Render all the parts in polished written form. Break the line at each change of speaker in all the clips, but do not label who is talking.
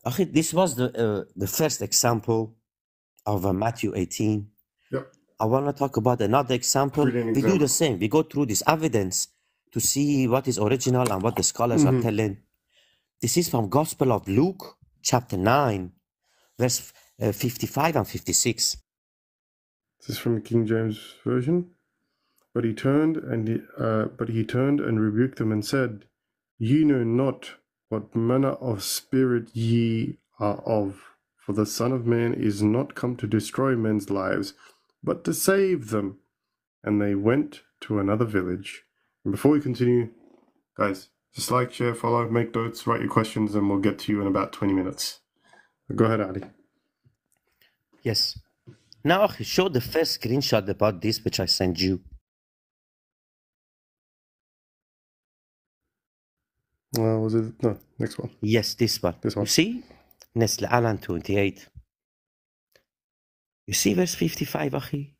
Akhi, this was the first example of Matthew 18.
Yep.
I want to talk about another example.
Brilliant
We do
example.
the same. We go through this evidence to see what is original and what the scholars are telling. This is from Gospel of Luke, chapter 9, verse 55 and 56.
This is from the King James Version. But he turned and rebuked them and said, Ye know not what manner of spirit ye are of, for the Son of Man is not come to destroy men's lives, but to save them. And they went to another village. And before we continue, guys, just like, share, follow, make notes, write your questions, and we'll get to you in about 20 minutes. Go ahead, Ali.
Yes. Now, show the first screenshot about this, which I sent you.
Was it? No, next one.
Yes, this one.
This one.
You see? Nestle Alan 28. You see verse 55, Akhi?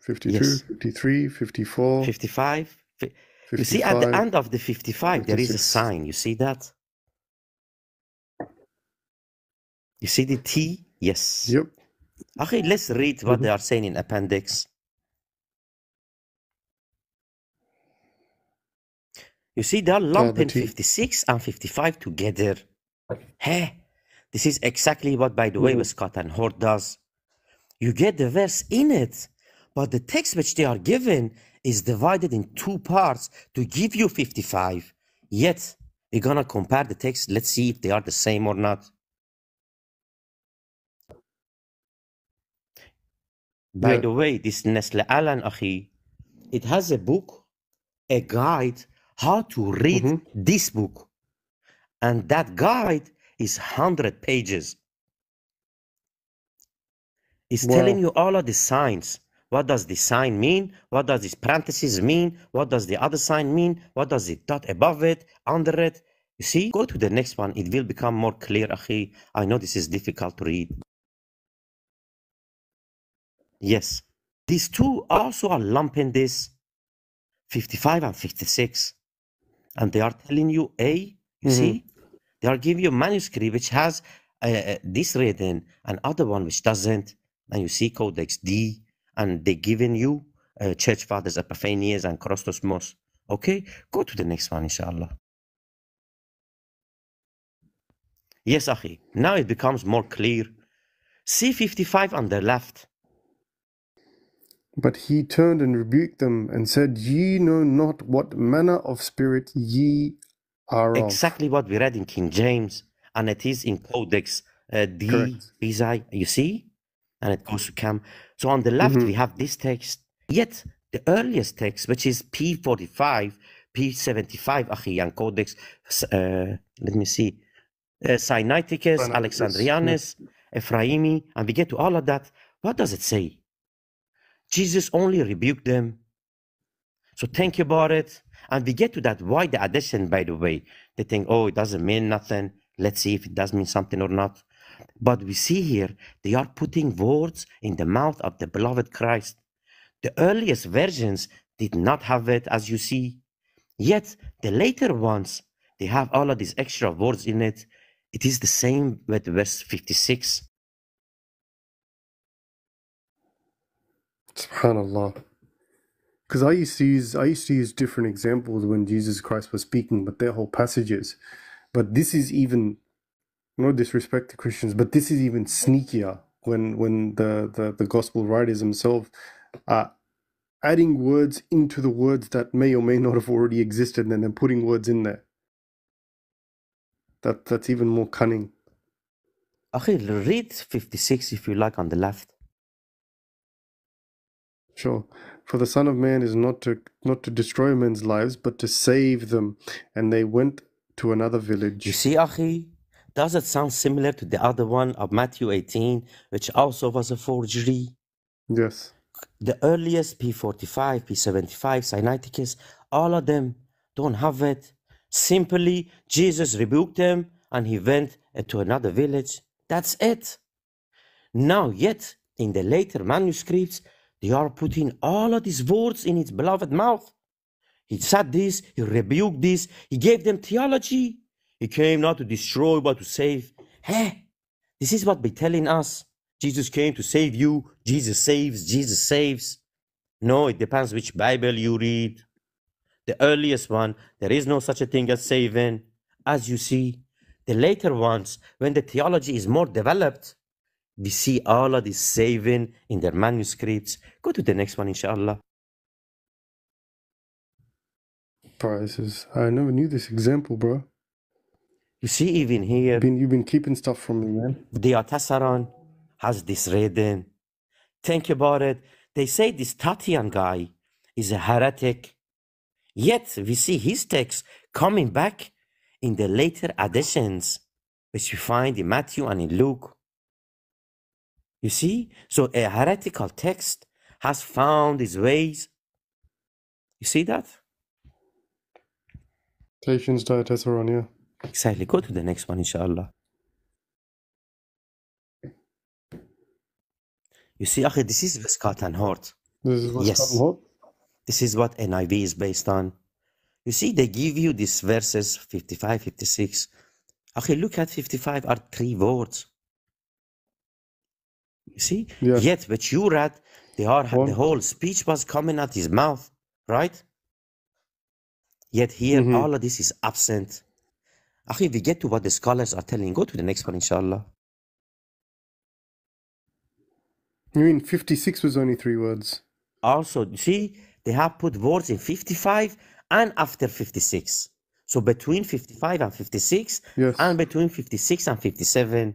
52,
Yes.
53, 54.
55.
55.
You see at the end of the 55,
56.
there is a sign. You see that? You see the T? Yes.
Yep.
Okay, let's read what they are saying in appendix. You see, they are lumping 56 and 55 together. Hey, this is exactly what, by the way, Scott and Hort does. You get the verse in it, but the text which they are given is divided in two parts to give you 55. Yet, we're going to compare the text. Let's see if they are the same or not. By the way, this Nestle Alan, Akhi, it has a book, a guide, how to read this book. And that guide is 100 pages. It's telling you all of the signs. What does the sign mean? What does this parenthesis mean? What does the other sign mean? What does the dot above it, under it? You see, go to the next one. It will become more clear, Akhi. I know this is difficult to read. Yes. These two also are lumping this 55 and 56. And they are telling you A, you see? They are giving you a manuscript which has this written and other one which doesn't. And you see Codex D, and they're giving you Church Fathers, Epiphanius, and Chrysostomos. Okay? Go to the next one, inshallah. Yes, Akhi. Now it becomes more clear. See 55 on the left.
But he turned and rebuked them and said, Ye know not what manner of spirit ye are of.
Exactly what we read in King James, and it is in Codex D, Isai, you see? And it goes to come. So on the left, we have this text. Yet, the earliest text, which is P45, P75, Akhi, and Codex, let me see, Sinaiticus, Alexandrianus, Ephraimi, and we get to all of that. What does it say? Jesus only rebuked them. So think about it. And we get to that why the addition, by the way. They think, oh, it doesn't mean nothing. Let's see if it does mean something or not. But we see here, they are putting words in the mouth of the beloved Christ. The earliest versions did not have it, as you see. Yet, the later ones, they have all of these extra words in it. It is the same with verse 56.
SubhanAllah. Because I used to use different examples when Jesus Christ was speaking, but they're whole passages. But this is even, no disrespect to Christians, but this is even sneakier when the gospel writers themselves are adding words into the words that may or may not have already existed, and then putting words in there. That's even more cunning.
Akhil, read 56 if you like on the left.
Sure. For the Son of Man is not to destroy men's lives, but to save them. And they went to another village.
You see, Akhi, does it sound similar to the other one of Matthew 18, which also was a forgery?
Yes.
The earliest P45, P75, Sinaiticus, all of them don't have it. Simply, Jesus rebuked them and he went to another village. That's it. Now, yet, in the later manuscripts, they are putting all of these words in his beloved mouth. He said this, he rebuked this, he gave them theology. He came not to destroy but to save. Hey, this is what they're telling us. Jesus came to save you. Jesus saves. Jesus saves. No, it depends which Bible you read. The earliest one, there is no such a thing as saving. As you see, the later ones, when the theology is more developed, we see all of this saving in their manuscripts. Go to the next one, inshallah.
Bro, I never knew this example, bro.
You see, even here,
You've been keeping stuff from me, man.
the Atasaran has this written. Think about it. They say this Tatian guy is a heretic. Yet we see his text coming back in the later additions, which we find in Matthew and in Luke. You see? So a heretical text has found its ways. You see that?
Tatian's Diatessaron, yeah.
Exactly. Go to the next one, inshallah. You see, Akhi, this is Vescat and Hort.
This is what's
Yes.
what?
This is what NIV is based on. You see, they give you these verses 55, 56. Okay, look at 55 are 3 words. You see?
Yeah.
Yet, what you read, the
One.
whole speech was coming out his mouth, right? Yet here, all of this is absent. Okay, we get to what the scholars are telling. Go to the next one, inshallah.
You mean 56 was only 3 words?
Also, you see, they have put words in 55 and after 56. So between 55 and 56,
Yes.
and between 56 and 57.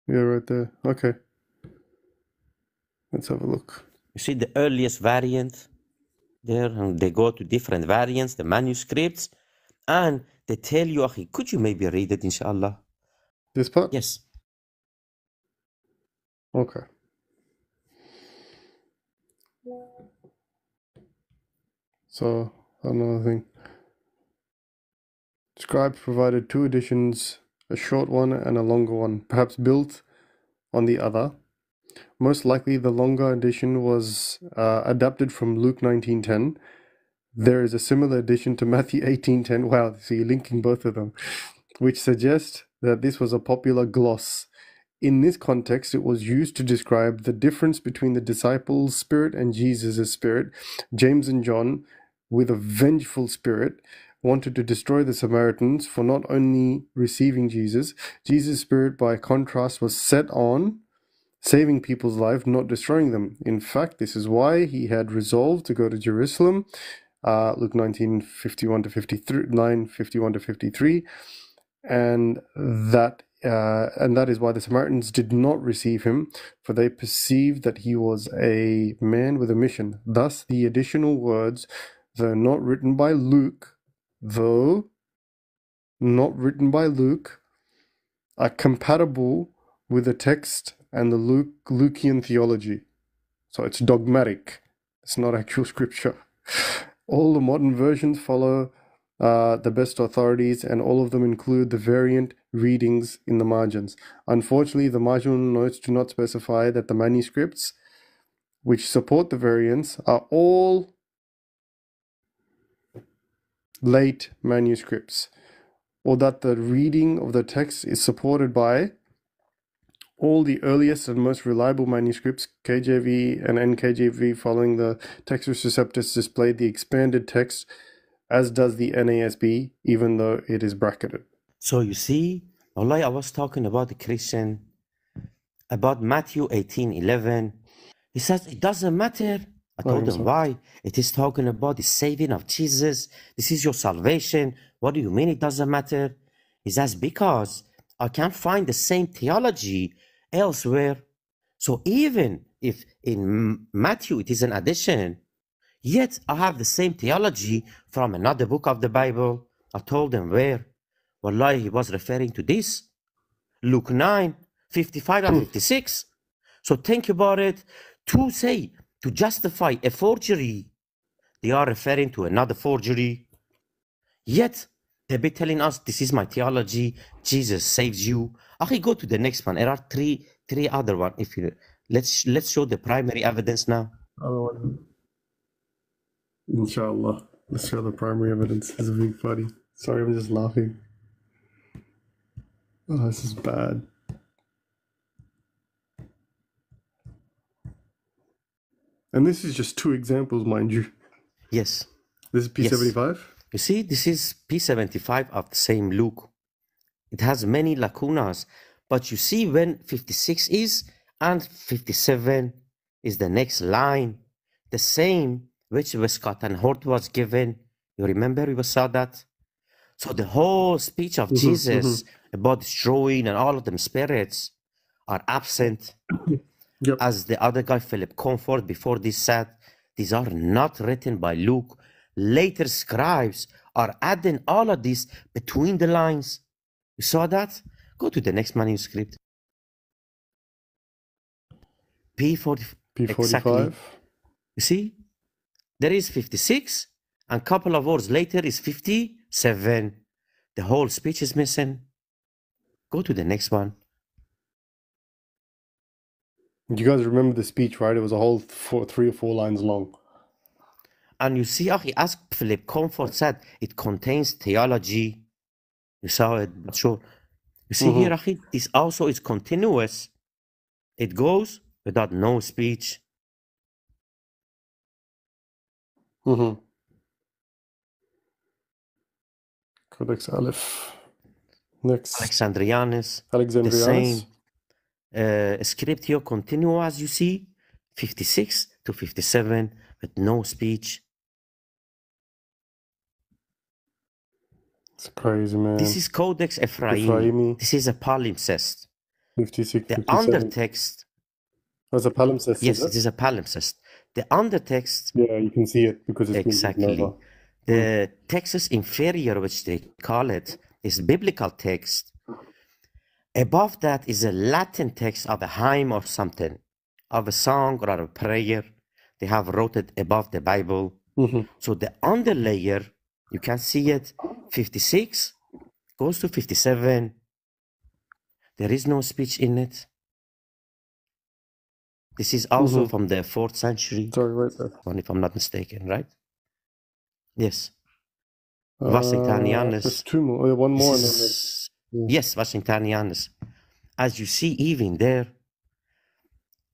Yeah, right there. Okay. Let's have a look.
You see the earliest variant there, and they go to different variants, the manuscripts, and they tell you, Akhi, could you maybe read it, inshallah?
This part?
Yes.
Okay. So, another thing. Scribes provided 2 editions, a short one and a longer one, perhaps built on the other. Most likely the longer edition was adapted from Luke 19:10. There is a similar edition to Matthew 18:10. Wow, so you're linking both of them, which suggests that this was a popular gloss. In this context, it was used to describe the difference between the disciples' spirit and Jesus' spirit. James and John, with a vengeful spirit, wanted to destroy the Samaritans for not only receiving Jesus. Jesus' spirit, by contrast, was set on saving people's lives, not destroying them. In fact, this is why he had resolved to go to Jerusalem. Luke 19:51 to 53, 9:51 to 53, and that is why the Samaritans did not receive him, for they perceived that he was a man with a mission. Thus, the additional words, though not written by Luke, are compatible with the text and the Lukean theology. So it's dogmatic. It's not actual scripture. All the modern versions follow the best authorities, and all of them include the variant readings in the margins. Unfortunately, the marginal notes do not specify that the manuscripts which support the variants are all late manuscripts, or that the reading of the text is supported by all the earliest and most reliable manuscripts. KJV and NKJV, following the Textus Receptus, displayed the expanded text, as does the NASB, even though it is bracketed.
So you see, Allah, I was talking about the Christian, about Matthew 18:11. He says, it doesn't matter. I told him, why? It is talking about the saving of Jesus. This is your salvation. What do you mean it doesn't matter? He says, because I can't find the same theology elsewhere. So even if in Matthew it is an addition, yet I have the same theology from another book of the Bible. I told him where. Wallahi, he was referring to this. Luke 9:55 and 56. So think about it. To justify a forgery, they are referring to another forgery. Yet, they be telling us, this is my theology, Jesus saves you. Okay, go to the next one. There are three other one. If you let's show the primary evidence now.
Inshallah. Let's show the primary evidence. It's a big party. Sorry, I'm just laughing. Oh, this is bad. And this is just 2 examples, mind you.
Yes.
This is P75?
Yes. You see, this is P75 of the same Luke. It has many lacunas, but you see when 56 is and 57 is the next line, the same which Westcott and Hort was given. You remember we saw that? So the whole speech of Jesus about destroying and all of them spirits are absent.
Yep.
As the other guy, Philip Comfort, before this said, these are not written by Luke. Later scribes are adding all of this between the lines. You saw that? Go to the next manuscript. P45. Exactly. You see? There is 56, and a couple of words later is 57. The whole speech is missing. Go to the next one.
You guys remember the speech, right? It was a whole 3 or 4 lines long.
And you see, as Philip Comfort said, it contains theology. You saw it, but sure. You see here, this also is continuous. It goes without no speech.
Codex Aleph. Next.
Alexandrianus. The same. Scriptio continua, as you see, 56 to 57 with no speech.
It's crazy, man.
This is Codex Ephraimi. This is a palimpsest.
56,
the
57.
undertext.
Oh, it's a palimpsest.
Yes, it is a palimpsest. The undertext.
Yeah, you can see it because it's
exactly. The textus inferior, which they call it, is biblical text. Above that is a Latin text of a hymn or something, of a song or a prayer. They have wrote it above the Bible. So the underlayer, you can see it, 56 goes to 57. There is no speech in it. This is also from the 4th century.
Sorry, right there.
If I'm not mistaken, right? Yes. Washingtonianus.
There's 2 more. One more.
Yes, Washingtonianus. As you see, even there,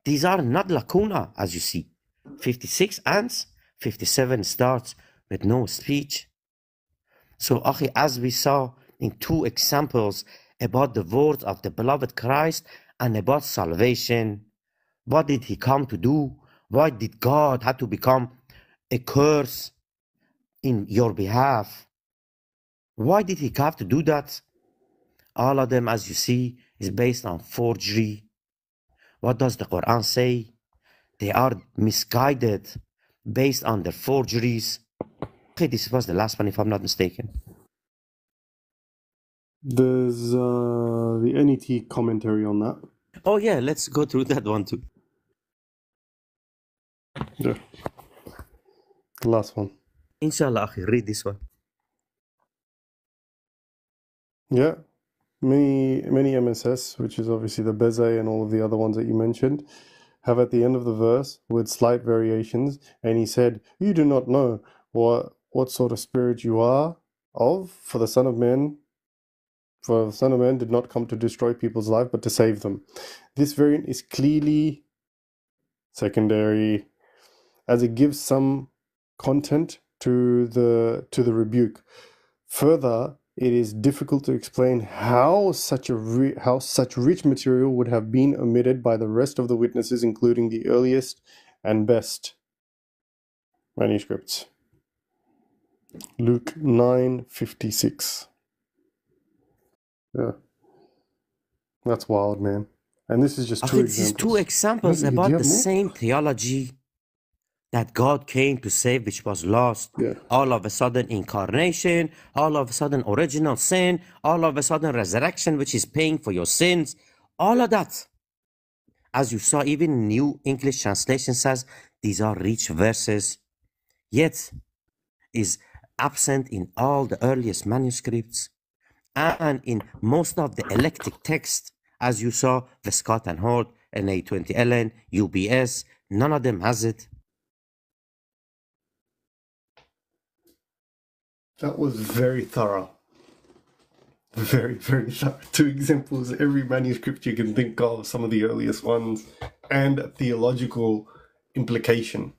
these are not lacuna, as you see. 56 ends, 57 starts with no speech. So, as we saw in 2 examples about the words of the beloved Christ and about salvation, what did he come to do? Why did God have to become a curse in your behalf? Why did he have to do that? All of them, as you see, is based on forgery. What does the Quran say? They are misguided based on their forgeries. Okay, this was the last one, if I'm not mistaken.
There's the NET commentary on that.
Oh yeah, let's go through that one too.
Yeah. The last one.
Inshallah, read this one.
Yeah. Many MSS, which is obviously the Bezai and all of the other ones that you mentioned, have at the end of the verse with slight variations, and he said, "You do not know what sort of spirit you are of, for the Son of Man did not come to destroy people's life, but to save them." This variant is clearly secondary, as it gives some content to the rebuke. Further, it is difficult to explain how such rich material would have been omitted by the rest of the witnesses, including the earliest and best manuscripts. Luke 9:56. Yeah, that's wild, man. And this is just 2 examples.
This is 2 examples about the same theology that God came to save, which was lost.
Yeah.
All of a sudden incarnation, all of a sudden original sin, all of a sudden resurrection, which is paying for your sins. All of that. As you saw, even New English Translation says these are rich verses, yet is absent in all the earliest manuscripts and in most of the eclectic text. As you saw, the Scott and Hort, NA20 Ellen, UBS, none of them has it.
That was very thorough. very, very thorough. 2 examples, every manuscript you can think of, some of the earliest ones, and a theological implication